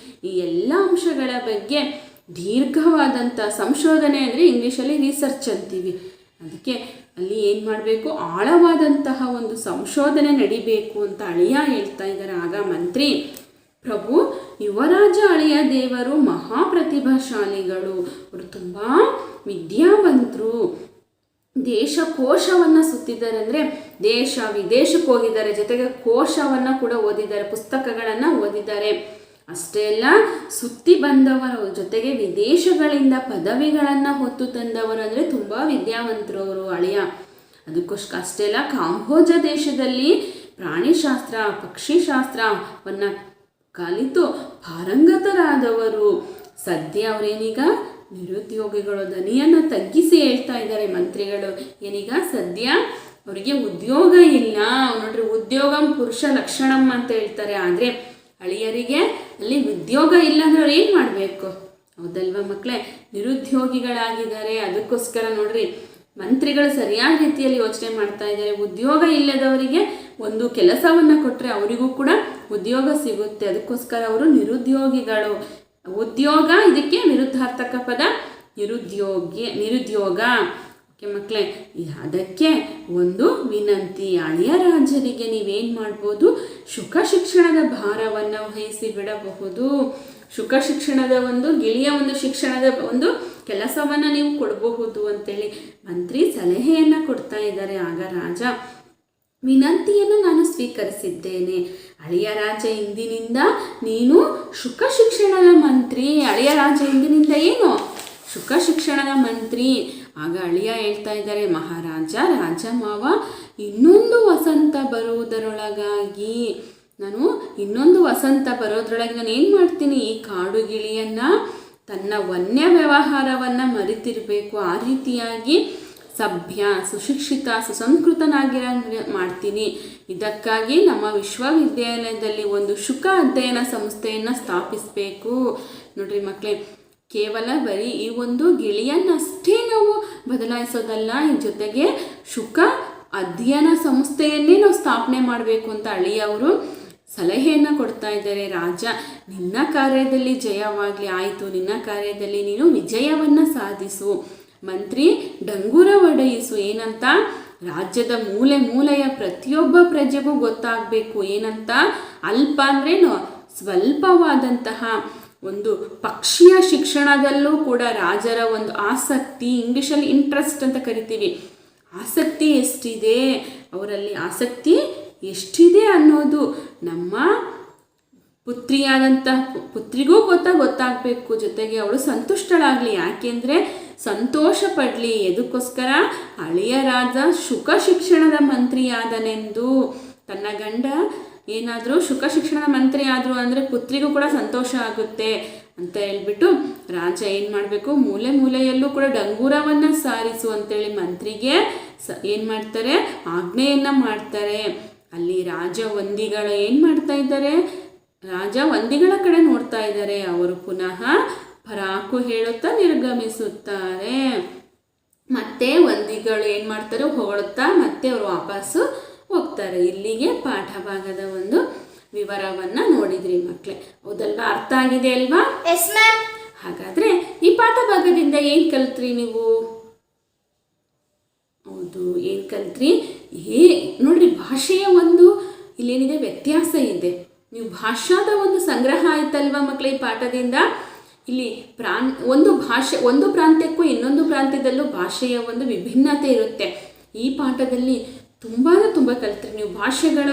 ಈ ಎಲ್ಲ ಅಂಶಗಳ ಬಗ್ಗೆ ದೀರ್ಘವಾದಂಥ ಸಂಶೋಧನೆ, ಅಂದರೆ ಇಂಗ್ಲೀಷಲ್ಲಿ ರಿಸರ್ಚ್ ಅಂತೀವಿ. ಅದಕ್ಕೆ ಅಲ್ಲಿ ಏನು ಮಾಡಬೇಕು, ಆಳವಾದಂತಹ ಒಂದು ಸಂಶೋಧನೆ ನಡಿಬೇಕು ಅಂತ ಅಳಿಯ ಹೇಳ್ತಾ ಇದ್ದಾರೆ. ಆಗ ಮಂತ್ರಿ, ಪ್ರಭು, ಯುವರಾಜ ಅಳಿಯ ದೇವರು ಮಹಾಪ್ರತಿಭಾಶಾಲಿಗಳು, ಅವರು ತುಂಬ ವಿದ್ಯಾವಂತರು, ದೇಶಕೋಶವನ್ನು ಸುತ್ತಿದ್ದಾರೆ. ಅಂದರೆ ವಿದೇಶಕ್ಕೆ ಹೋಗಿದ್ದಾರೆ, ಜೊತೆಗೆ ಕೋಶವನ್ನು ಕೂಡ ಓದಿದ್ದಾರೆ, ಪುಸ್ತಕಗಳನ್ನು ಓದಿದ್ದಾರೆ. ಅಷ್ಟೇ ಅಲ್ಲ, ಸುತ್ತಿ ಬಂದವರು, ಜೊತೆಗೆ ವಿದೇಶಗಳಿಂದ ಪದವಿಗಳನ್ನು ಹೊತ್ತು ತಂದವರು, ಅಂದರೆ ತುಂಬ ವಿದ್ಯಾವಂತರು ಅವರು ಅಳಿಯ. ಅದಕ್ಕೋಸ್ಕರ ಅಷ್ಟೇ ಅಲ್ಲ, ಕಾಂಬೋಜ ದೇಶದಲ್ಲಿ ಪ್ರಾಣಿಶಾಸ್ತ್ರ ಪಕ್ಷಿಶಾಸ್ತ್ರವನ್ನು ಕಲಿತು ಪಾರಂಗತರಾದವರು. ಸದ್ಯ ಅವರೇನೀಗ ನಿರುದ್ಯೋಗಿಗಳು. ದನಿಯನ್ನು ತಗ್ಗಿಸಿ ಹೇಳ್ತಾ ಇದ್ದಾರೆ ಮಂತ್ರಿಗಳು. ಏನೀಗ ಸದ್ಯ ಅವರಿಗೆ ಉದ್ಯೋಗ ಇಲ್ಲ. ನೋಡ್ರಿ, ಉದ್ಯೋಗಂ ಪುರುಷ ಲಕ್ಷಣಂ ಅಂತ ಹೇಳ್ತಾರೆ. ಆದರೆ ಅಳಿಯರಿಗೆ ಅಲ್ಲಿ ಉದ್ಯೋಗ ಇಲ್ಲ ಅಂದ್ರೆ ಅವ್ರು ಏನು ಮಾಡಬೇಕು? ಹೌದಲ್ವ ಮಕ್ಕಳೇ? ನಿರುದ್ಯೋಗಿಗಳಾಗಿದ್ದಾರೆ. ಅದಕ್ಕೋಸ್ಕರ ನೋಡ್ರಿ, ಮಂತ್ರಿಗಳು ಸರಿಯಾದ ರೀತಿಯಲ್ಲಿ ಯೋಚನೆ ಮಾಡ್ತಾ ಇದ್ದಾರೆ. ಉದ್ಯೋಗ ಇಲ್ಲದವರಿಗೆ ಒಂದು ಕೆಲಸವನ್ನು ಕೊಟ್ಟರೆ ಅವರಿಗೂ ಕೂಡ ಉದ್ಯೋಗ ಸಿಗುತ್ತೆ. ಅದಕ್ಕೋಸ್ಕರ ಅವರು ನಿರುದ್ಯೋಗಿಗಳು. ಉದ್ಯೋಗ ಇದಕ್ಕೆ ವಿರುದ್ಧಾರ್ಥಕ ಪದ ನಿರುದ್ಯೋಗ. ಓಕೆ ಮಕ್ಕಳೇ, ಅದಕ್ಕೆ ಒಂದು ವಿನಂತಿ, ಅಳಿಯ ರಾಜರಿಗೆ ನೀವೇನು ಮಾಡ್ಬೋದು? ಶುಕ ಶಿಕ್ಷಣದ ಭಾರವನ್ನು ವಹಿಸಿ ಬಿಡಬಹುದು. ಶುಕ ಶಿಕ್ಷಣದ ಗಿಳಿಯ ಶಿಕ್ಷಣದ ಕೆಲಸವನ್ನು ನೀವು ಕೊಡಬಹುದು ಅಂತೇಳಿ ಮಂತ್ರಿ ಸಲಹೆಯನ್ನು ಕೊಡ್ತಾ ಇದ್ದಾರೆ. ಆಗ ರಾಜ, ವಿನಂತಿಯನ್ನು ನಾನು ಸ್ವೀಕರಿಸಿದ್ದೇನೆ. ಅಳಿಯ ರಾಜ, ಇಂದಿನಿಂದ ನೀನು ಶುಕ ಶಿಕ್ಷಣದ ಮಂತ್ರಿ. ಅಳಿಯ ರಾಜ ಇಂದಿನಿಂದ ಏನು? ಶುಕ ಶಿಕ್ಷಣದ ಮಂತ್ರಿ. ಆಗ ಅಳಿಯ ಹೇಳ್ತಾ ಇದ್ದಾರೆ, ಮಹಾರಾಜ, ರಾಜ ಮಾವ, ಇನ್ನೊಂದು ವಸಂತ ಬರುವುದರೊಳಗಾಗಿ ನಾನು ಏನು ಮಾಡ್ತೀನಿ? ಈ ಕಾಡು ಗಿಳಿಯನ್ನು ತನ್ನ ವನ್ಯ ವ್ಯವಹಾರವನ್ನು ಮರೆತಿರಬೇಕು. ಆ ರೀತಿಯಾಗಿ ಸಭ್ಯ, ಸುಶಿಕ್ಷಿತ, ಸುಸಂಸ್ಕೃತನಾಗಿರ ಮಾಡ್ತೀನಿ. ಇದಕ್ಕಾಗಿ ನಮ್ಮ ವಿಶ್ವವಿದ್ಯಾಲಯದಲ್ಲಿ ಒಂದು ಶುಕ ಅಧ್ಯಯನ ಸಂಸ್ಥೆಯನ್ನು ಸ್ಥಾಪಿಸಬೇಕು. ನೋಡ್ರಿ ಮಕ್ಕಳೇ, ಕೇವಲ ಬರೀ ಈ ಗಿಳಿಯನ್ನಷ್ಟೇ ನಾವು ಬದಲಾಯಿಸೋದಲ್ಲ, ಈ ಜೊತೆಗೆ ಶುಕ ಅಧ್ಯಯನ ಸಂಸ್ಥೆಯನ್ನೇ ನಾವು ಸ್ಥಾಪನೆ ಮಾಡಬೇಕು ಅಂತ ಅಳಿಯವರು ಸಲಹೆಯನ್ನು ಕೊಡ್ತಾ ಇದ್ದಾರೆ. ರಾಜ, ನಿನ್ನ ಕಾರ್ಯದಲ್ಲಿ ಜಯವಾಗಲಿ. ಆಯಿತು, ನಿನ್ನ ಕಾರ್ಯದಲ್ಲಿ ನೀನು ವಿಜಯವನ್ನು ಸಾಧಿಸು. ಮಂತ್ರಿ, ಡಂಗುರ ಒಡೆಯಿಸು. ಏನಂತ? ರಾಜ್ಯದ ಮೂಲೆಯ ಪ್ರತಿಯೊಬ್ಬ ಪ್ರಜೆಗೂ ಗೊತ್ತಾಗಬೇಕು. ಏನಂತ? ಅಲ್ಪ ಅಂದ್ರೇನು? ಸ್ವಲ್ಪವಾದಂತಹ ಪಕ್ಷಿಯ ಶಿಕ್ಷಣದಲ್ಲೂ ಕೂಡ ರಾಜರ ಆಸಕ್ತಿ, ಇಂಗ್ಲೀಷಲ್ಲಿ ಇಂಟ್ರೆಸ್ಟ್ ಅಂತ ಕರಿತೀವಿ, ಆಸಕ್ತಿ ಎಷ್ಟಿದೆ, ಅವರಲ್ಲಿ ಆಸಕ್ತಿ ಎಷ್ಟಿದೆ ಅನ್ನೋದು ನಮ್ಮ ಪುತ್ರಿಗೂ ಗೊತ್ತಾಗಬೇಕು. ಜೊತೆಗೆ ಅವಳು ಸಂತುಷ್ಟಳಾಗಲಿ. ಯಾಕೆಂದರೆ ಸಂತೋಷ ಪಡಲಿ. ಎದಕ್ಕೋಸ್ಕರ? ಅಳಿಯ ರಾಜ ಶುಕ ಶಿಕ್ಷಣದ ಮಂತ್ರಿಯಾದನೆಂದು. ತನ್ನ ಗಂಡ ಏನಾದರೂ ಶುಕ ಶಿಕ್ಷಣದ ಮಂತ್ರಿ ಆದರು ಅಂದರೆ ಪುತ್ರಿಗೂ ಕೂಡ ಸಂತೋಷ ಆಗುತ್ತೆ ಅಂತ ಹೇಳ್ಬಿಟ್ಟು ರಾಜ ಏನು ಮಾಡಬೇಕು? ಮೂಲೆಯಲ್ಲೂ ಕೂಡ ಡಂಗೂರವನ್ನು ಸಾರಿಸು ಅಂತೇಳಿ ಮಂತ್ರಿಗೆ ಏನು ಮಾಡ್ತಾರೆ? ಆಜ್ಞೆಯನ್ನು ಮಾಡ್ತಾರೆ. ಅಲ್ಲಿ ರಾಜ ವಂದಿಗಳು ಏನು ಮಾಡ್ತಾ ಇದ್ದಾರೆ? ರಾಜ ವಂದಿಗಳ ಕಡೆ ನೋಡ್ತಾ ಇದ್ದಾರೆ. ಅವರು ಪುನಃ ಪರಾಕು ಹೇಳುತ್ತಾ ನಿರ್ಗಮಿಸುತ್ತಾರೆ. ಮತ್ತೆ ವಂದಿಗಳು ಏನು ಮಾಡ್ತಾರೆ? ಹೊಗಳುತ್ತಾ ಮತ್ತೆ ಅವರು ವಾಪಸ್ಸು ಹೋಗ್ತಾರೆ. ಇಲ್ಲಿಗೆ ಪಾಠ ಭಾಗದ ವಿವರವನ್ನು ನೋಡಿದ್ರಿ ಮಕ್ಕಳೇ. ಹೌದಲ್ವಾ? ಅರ್ಥ ಆಗಿದೆ ಅಲ್ವಾ? Yes ma'am. ಹಾಗಾದರೆ ಈ ಪಾಠ ಭಾಗದಿಂದ ಏನು ಕಲ್ತ್ರಿ ನೀವು? ಹೌದು, ಏನು ಕಲ್ತ್ರಿ? ನೋಡ್ರಿ, ಭಾಷೆಯ ಇಲ್ಲೇನಿದೆ ವ್ಯತ್ಯಾಸ ಇದೆ. ನೀವು ಭಾಷಾದ ಸಂಗ್ರಹ ಆಯ್ತಲ್ವಾ ಮಕ್ಕಳೇ ಈ ಪಾಠದಿಂದ? ಇಲ್ಲಿ ಒಂದು ಪ್ರಾಂತ್ಯಕ್ಕೂ ಇನ್ನೊಂದು ಪ್ರಾಂತ್ಯದಲ್ಲೂ ಭಾಷೆಯ ವಿಭಿನ್ನತೆ ಇರುತ್ತೆ. ಈ ಪಾಠದಲ್ಲಿ ತುಂಬ ಕಲ್ತ್ರಿ ನೀವು. ಭಾಷೆಗಳ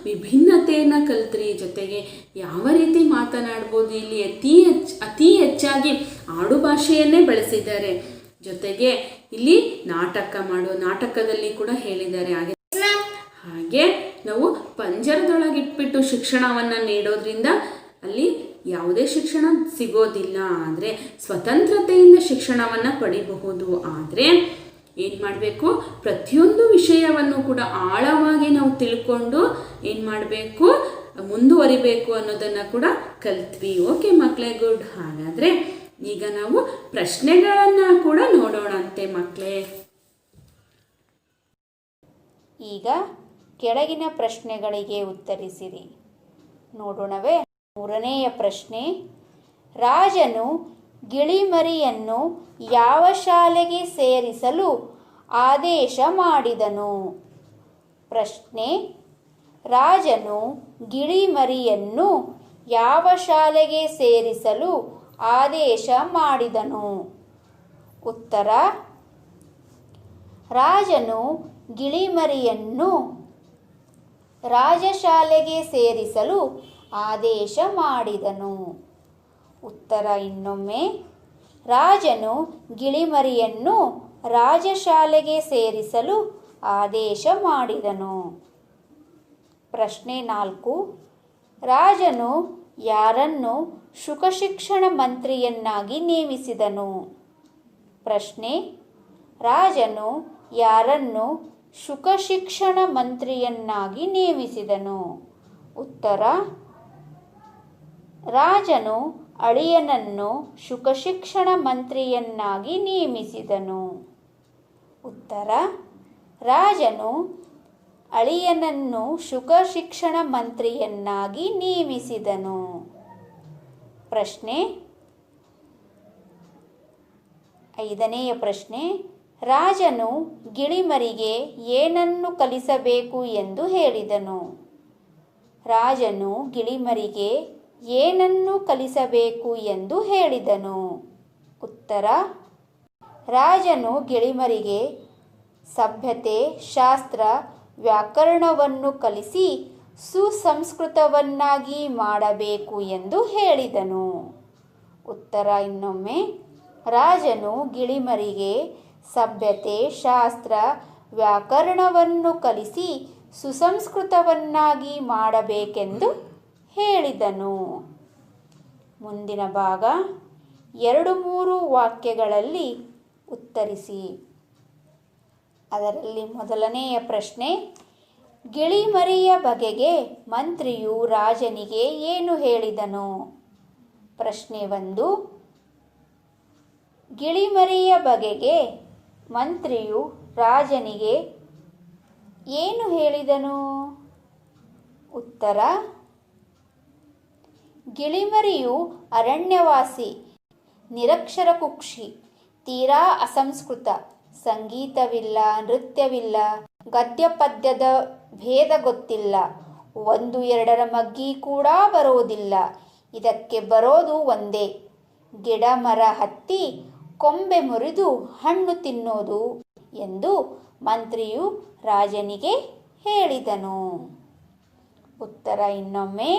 ವಿಭಿನ್ನತೆಯನ್ನು ಕಲ್ತ್ರಿ. ಜೊತೆಗೆ ಯಾವ ರೀತಿ ಮಾತನಾಡ್ಬೋದು, ಇಲ್ಲಿ ಅತಿ ಹೆಚ್ಚಾಗಿ ಆಡು ಭಾಷೆಯನ್ನೇ ಬಳಸಿದ್ದಾರೆ. ಜೊತೆಗೆ ಇಲ್ಲಿ ನಾಟಕದಲ್ಲಿ ಕೂಡ ಹೇಳಿದ್ದಾರೆ. ಹಾಗೆ ನಾವು ಪಂಜರದೊಳಗಿಟ್ಬಿಟ್ಟು ಶಿಕ್ಷಣವನ್ನು ನೀಡೋದ್ರಿಂದ ಅಲ್ಲಿ ಯಾವುದೇ ಶಿಕ್ಷಣ ಸಿಗೋದಿಲ್ಲ. ಆದರೆ ಸ್ವತಂತ್ರತೆಯಿಂದ ಶಿಕ್ಷಣವನ್ನು ಪಡಿಬಹುದು. ಆದರೆ ಏನು ಮಾಡಬೇಕು? ಪ್ರತಿಯೊಂದು ವಿಷಯವನ್ನು ಕೂಡ ಆಳವಾಗಿ ನಾವು ತಿಳ್ಕೊಂಡು ಏನು ಮಾಡಬೇಕು? ಮುಂದುವರಿಬೇಕು ಅನ್ನೋದನ್ನು ಕೂಡ ಕಲ್ತ್ವಿ. ಓಕೆ ಮಕ್ಕಳೇ, ಗುಡ್. ಹಾಗಾದರೆ ಈಗ ನಾವು ಪ್ರಶ್ನೆಗಳನ್ನು ಕೂಡ ನೋಡೋಣಂತೆ ಮಕ್ಕಳೇ. ಈಗ ಕೆಳಗಿನ ಪ್ರಶ್ನೆಗಳಿಗೆ ಉತ್ತರಿಸಿರಿ. ನೋಡೋಣವೇ? ಮೂರನೆಯ ಪ್ರಶ್ನೆ, ರಾಜನು ಗಿಳಿಮರಿಯನ್ನು ಯಾವ ಶಾಲೆಗೆ ಸೇರಿಸಲು ಆದೇಶ ಮಾಡಿದನು? ಪ್ರಶ್ನೆ, ರಾಜನು ಗಿಳಿಮರಿಯನ್ನು ಯಾವ ಶಾಲೆಗೆ ಸೇರಿಸಲು ಆದೇಶ ಮಾಡಿದನು? ಉತ್ತರ, ರಾಜನು ಗಿಳಿಮರಿಯನ್ನು ರಾಜಶಾಲೆಗೆ ಸೇರಿಸಲು ಆದೇಶ ಮಾಡಿದನು. ಉತ್ತರ ಇನ್ನೊಮ್ಮೆ. ರಾಜನು ಗಿಳಿಮರಿಯನ್ನು ರಾಜಶಾಲೆಗೆ ಸೇರಿಸಲು ಆದೇಶ ಮಾಡಿದನು. ಪ್ರಶ್ನೆ 4. ರಾಜನು ಯಾರನ್ನು ಶುಕಶಿಕ್ಷಣ ಮಂತ್ರಿಯನ್ನಾಗಿ ನೇಮಿಸಿದನು? ಪ್ರಶ್ನೆ. ರಾಜನು ಯಾರನ್ನು ಶುಕಶಿಕ್ಷಣ ಮಂತ್ರಿಯನ್ನಾಗಿ ನೇಮಿಸಿದನು? ಉತ್ತರ. ರಾಜನು ಅಳಿಯನನ್ನು ಶುಕಶಿಕ್ಷಣ ಮಂತ್ರಿಯನ್ನಾಗಿ ನೇಮಿಸಿದನು. ಉತ್ತರ. ರಾಜನು ಅಳಿಯನನ್ನು ಶುಕಶಿಕ್ಷಣ ಮಂತ್ರಿಯನ್ನಾಗಿ ನೇಮಿಸಿದನು. ಪ್ರಶ್ನೆ 5ನೆಯ ಪ್ರಶ್ನೆ. ರಾಜನು ಗಿಳಿಮರಿಗೆ ಏನನ್ನು ಕಲಿಸಬೇಕು ಎಂದು ಹೇಳಿದನು? ರಾಜನು ಗಿಳಿಮರಿಗೆ ಏನನ್ನು ಕಲಿಸಬೇಕು ಎಂದು ಹೇಳಿದನು? ಉತ್ತರ. ರಾಜನು ಗಿಳಿಮರಿಗೆ ಸಭ್ಯತೆ, ಶಾಸ್ತ್ರ, ವ್ಯಾಕರಣವನ್ನು ಕಲಿಸಿ ಸುಸಂಸ್ಕೃತವನ್ನಾಗಿ ಮಾಡಬೇಕು ಎಂದು ಹೇಳಿದನು. ಉತ್ತರ ಇನ್ನೊಮ್ಮೆ. ರಾಜನು ಗಿಳಿಮರಿಗೆ ಸಭ್ಯತೆ, ಶಾಸ್ತ್ರ, ವ್ಯಾಕರಣವನ್ನು ಕಲಿಸಿ ಸುಸಂಸ್ಕೃತವನ್ನಾಗಿ ಮಾಡಬೇಕೆಂದು ಹೇಳಿದನು. ಮುಂದಿನ ಭಾಗ 2-3 ವಾಕ್ಯಗಳಲ್ಲಿ ಉತ್ತರಿಸಿ. ಅದರಲ್ಲಿ ಮೊದಲನೆಯ ಪ್ರಶ್ನೆ. ಗಿಳಿಮರಿಯ ಬಗೆಗೆ ಮಂತ್ರಿಯು ರಾಜನಿಗೆ ಏನು ಹೇಳಿದನು? ಪ್ರಶ್ನೆ 1. ಗಿಳಿಮರಿಯ ಬಗೆಗೆ ಮಂತ್ರಿಯು ರಾಜನಿಗೆ ಏನು ಹೇಳಿದನು? ಉತ್ತರ. ಗಿಳಿಮರಿಯು ಅರಣ್ಯವಾಸಿ, ನಿರಕ್ಷರ ಕುಕ್ಷಿ, ತೀರಾ ಅಸಂಸ್ಕೃತ, ಸಂಗೀತವಿಲ್ಲ, ನೃತ್ಯವಿಲ್ಲ, ಗದ್ಯ ಪದ್ಯದ ಭೇದ ಗೊತ್ತಿಲ್ಲ, 1-2ರ ಮಗ್ಗಿ ಕೂಡ ಬರೋದಿಲ್ಲ. ಇದಕ್ಕೆ ಬರೋದು ಒಂದೇ, ಗಿಡ ಮರ ಹತ್ತಿ ಕೊಂಬೆ ಮುರಿದು ಹಣ್ಣು ತಿನ್ನೋದು ಎಂದು ಮಂತ್ರಿಯು ರಾಜನಿಗೆ ಹೇಳಿದನು. ಉತ್ತರ ಇನ್ನೊಮ್ಮೆ.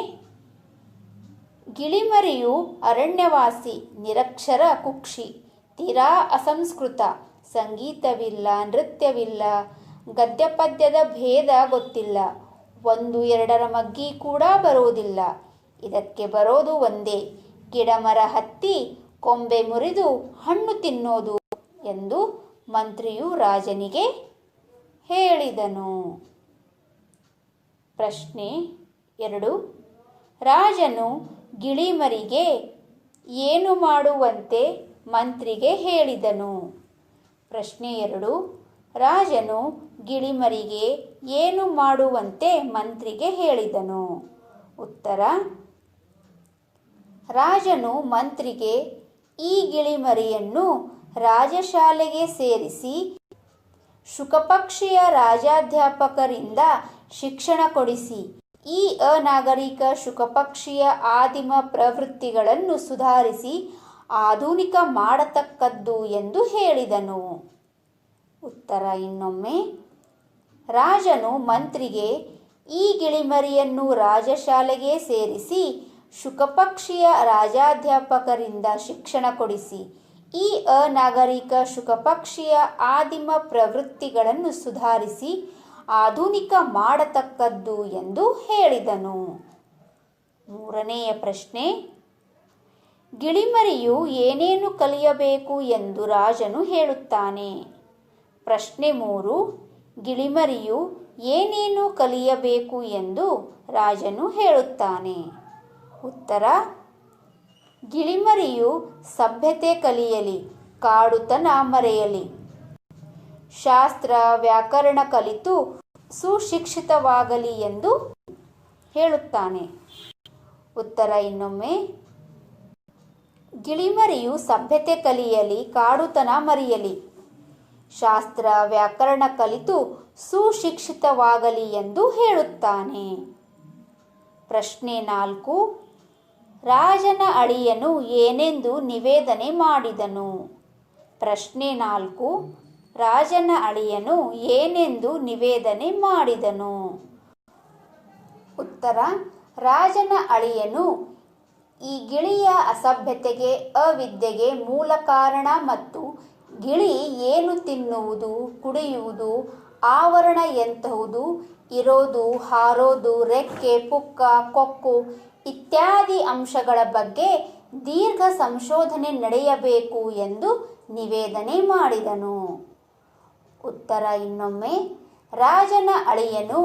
ಗಿಳಿಮರಿಯು ಅರಣ್ಯವಾಸಿ, ನಿರಕ್ಷರ ಕುಕ್ಷಿ, ತೀರಾ ಅಸಂಸ್ಕೃತ, ಸಂಗೀತವಿಲ್ಲ, ನೃತ್ಯವಿಲ್ಲ, ಗದ್ಯ ಪದ್ಯದ ಭೇದ ಗೊತ್ತಿಲ್ಲ, 1-2ರ ಮಗ್ಗಿ ಕೂಡ ಬರೋದಿಲ್ಲ. ಇದಕ್ಕೆ ಬರೋದು ಒಂದೇ, ಗಿಡ ಮರ ಹತ್ತಿ ಕೊಂಬೆ ಮುರಿದು ಹಣ್ಣು ತಿನ್ನೋದು ಎಂದು ಮಂತ್ರಿಯು ರಾಜನಿಗೆ ಹೇಳಿದನು. ಪ್ರಶ್ನೆ 2. ರಾಜನು ಗಿಳಿಮರಿಗೆ ಏನು ಮಾಡುವಂತೆ ಮಂತ್ರಿಗೆ ಹೇಳಿದನು? ಪ್ರಶ್ನೆ 2. ರಾಜನು ಗಿಳಿಮರಿಗೆ ಏನು ಮಾಡುವಂತೆ ಮಂತ್ರಿಗೆ ಹೇಳಿದನು? ಉತ್ತರ. ರಾಜನು ಮಂತ್ರಿಗೆ ಈ ಗಿಳಿಮರಿಯನ್ನು ರಾಜಶಾಲೆಗೆ ಸೇರಿಸಿ ಶುಕಪಕ್ಷಿಯ ರಾಜಾಧ್ಯಾಪಕರಿಂದ ಶಿಕ್ಷಣ ಕೊಡಿಸಿ ಈ ಅನಾಗರಿಕ ಶುಕಪಕ್ಷಿಯ ಆದಿಮ ಪ್ರವೃತ್ತಿಗಳನ್ನು ಸುಧಾರಿಸಿ ಆಧುನಿಕ ಮಾಡತಕ್ಕದ್ದು ಎಂದು ಹೇಳಿದನು. ಉತ್ತರ ಇನ್ನೊಮ್ಮೆ. ರಾಜನು ಮಂತ್ರಿಗೆ ಈ ಗಿಳಿಮರಿಯನ್ನು ರಾಜಶಾಲೆಗೆ ಸೇರಿಸಿ ಶುಕಪಕ್ಷಿಯ ರಾಜಾಧ್ಯಾಪಕರಿಂದ ಶಿಕ್ಷಣ ಕೊಡಿಸಿ ಈ ಅನಾಗರಿಕ ಶುಕಪಕ್ಷಿಯ ಆದಿಮ ಪ್ರವೃತ್ತಿಗಳನ್ನು ಸುಧಾರಿಸಿ ಆಧುನಿಕ ಮಾಡತಕ್ಕದ್ದು ಎಂದು ಹೇಳಿದನು. 3ನೆಯ ಪ್ರಶ್ನೆ. ಗಿಳಿಮರಿಯು ಏನೇನು ಕಲಿಯಬೇಕು ಎಂದು ರಾಜನು ಹೇಳುತ್ತಾನೆ? ಪ್ರಶ್ನೆ 3. ಗಿಳಿಮರಿಯು ಏನೇನು ಕಲಿಯಬೇಕು ಎಂದು ರಾಜನು ಹೇಳುತ್ತಾನೆ? ಉತ್ತರ. ಗಿಳಿಮರಿಯು ಸಭ್ಯತೆ ಕಲಿಯಲಿ, ಕಾಡುತನ ಮರೆಯಲಿ, ಶಾಸ್ತ್ರ ವ್ಯಾಕರಣ ಕಲಿತು ಸುಶಿಕ್ಷಿತವಾಗಲಿ ಎಂದು ಹೇಳುತ್ತಾನೆ. ಉತ್ತರ ಇನ್ನೊಮ್ಮೆ. ಗಿಳಿಮರಿಯು ಸಭ್ಯತೆ ಕಲಿಯಲಿ, ಕಾಡುತನ ಮರೆಯಲಿ, ಶಾಸ್ತ್ರ ವ್ಯಾಕರಣ ಕಲಿತು ಸುಶಿಕ್ಷಿತವಾಗಲಿ ಎಂದು ಹೇಳುತ್ತಾನೆ. ಪ್ರಶ್ನೆ 4. ರಾಜನ ಅಳಿಯನು ಏನೆಂದು ನಿವೇದನೆ ಮಾಡಿದನು? ಪ್ರಶ್ನೆ 4. ರಾಜನ ಅಳಿಯನು ಏನೆಂದು ನಿವೇದನೆ ಮಾಡಿದನು? ಉತ್ತರ. ರಾಜನ ಅಳಿಯನು ಈ ಗಿಳಿಯ ಅಸಭ್ಯತೆಗೆ ಅವಿದ್ಯೆಗೆ ಮೂಲ ಕಾರಣ ಮತ್ತು ಗಿಳಿ ಏನು ತಿನ್ನುವುದು ಕುಡಿಯುವುದು ಆವರಣ ಎಂತಹುದು ಇರೋದು ಹಾರೋದು ರೆಕ್ಕೆ ಪುಕ್ಕ ಕೊಕ್ಕು ಇತ್ಯಾದಿ ಅಂಶಗಳ ಬಗ್ಗೆ ದೀರ್ಘ ಸಂಶೋಧನೆ ನಡೆಯಬೇಕು ಎಂದು ನಿವೇದನೆ ಮಾಡಿದನು. ಉತ್ತರ ಇನ್ನೊಮ್ಮೆ. ರಾಜನ ಅಳಿಯನು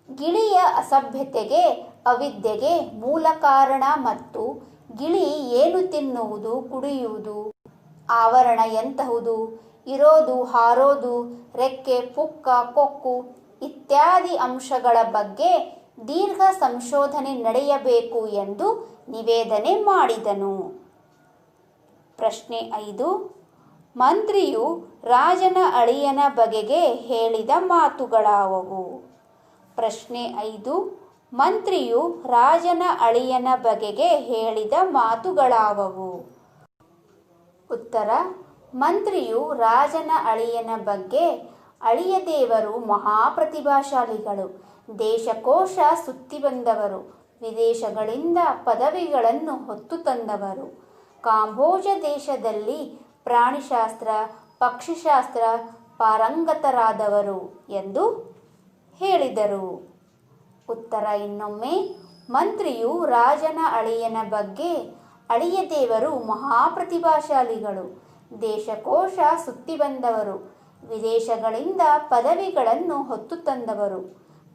ಗಿಳಿಯ ಅಸಭ್ಯತೆಗೆ ಅವಿದ್ಯೆಗೆ ಮೂಲ ಕಾರಣ ಮತ್ತು ಗಿಳಿ ಏನು ತಿನ್ನುವುದು ಕುಡಿಯುವುದು ಆವರಣ ಎಂತಹುದು ಇರೋದು ಹಾರೋದು ರೆಕ್ಕೆ ಪುಕ್ಕ ಕೊಕ್ಕು ಇತ್ಯಾದಿ ಅಂಶಗಳ ಬಗ್ಗೆ ದೀರ್ಘ ಸಂಶೋಧನೆ ನಡೆಯಬೇಕು ಎಂದು ನಿವೇದನೆ ಮಾಡಿದನು. ಪ್ರಶ್ನೆ 5. ಮಂತ್ರಿಯು ರಾಜನ ಅಳಿಯನ ಬಗೆಗೆ ಹೇಳಿದ ಮಾತುಗಳಾವವು? ಪ್ರಶ್ನೆ 5. ಮಂತ್ರಿಯು ರಾಜನ ಅಳಿಯನ ಬಗೆಗೆ ಹೇಳಿದ ಮಾತುಗಳಾವವು? ಉತ್ತರ. ಮಂತ್ರಿಯು ರಾಜನ ಅಳಿಯನ ಬಗ್ಗೆ ಅಳಿಯ ದೇವರು ಮಹಾಪ್ರತಿಭಾಶಾಲಿಗಳು, ದೇಶಕೋಶ ಸುತ್ತಿ ಬಂದವರು, ವಿದೇಶಗಳಿಂದ ಪದವಿಗಳನ್ನು ಹೊತ್ತು ತಂದವರು, ಕಾಂಬೋಜ ದೇಶದಲ್ಲಿ ಪ್ರಾಣಿಶಾಸ್ತ್ರ ಪಕ್ಷಿಶಾಸ್ತ್ರ ಪಾರಂಗತರಾದವರು ಎಂದು ಹೇಳಿದರು. ಉತ್ತರ ಇನ್ನೊಮ್ಮೆ. ಮಂತ್ರಿಯು ರಾಜನ ಅಳಿಯನ ಬಗ್ಗೆ ಅಳಿಯ ದೇವರು ಮಹಾಪ್ರತಿಭಾಶಾಲಿಗಳು, ದೇಶಕೋಶ ಸುತ್ತಿ ಬಂದವರು, ವಿದೇಶಗಳಿಂದ ಪದವಿಗಳನ್ನು ಹೊತ್ತು ತಂದವರು,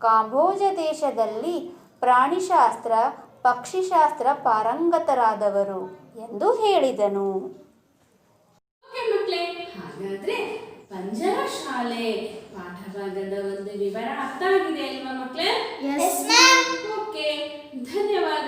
ಕಾಂಬೋಜ ದೇಶದಲ್ಲಿ ಪ್ರಾಣಿಶಾಸ್ತ್ರ ಪಕ್ಷಿಶಾಸ್ತ್ರ ಪಾರಂಗತರಾದವರು ಎಂದು ಹೇಳಿದನು. ಮಕ್ಕಳೇ, ಹಾಗಾದ್ರೆ ಪಂಜರ ಶಾಲೆ ಪಾಠಭಾಗದ ಒಂದು ವಿವರ ಅರ್ಥ ಆಗಿದೆ ಅಲ್ವಾ ಮಕ್ಕಳೇ? Yes, ma'am. ಓಕೆ, ಧನ್ಯವಾದ.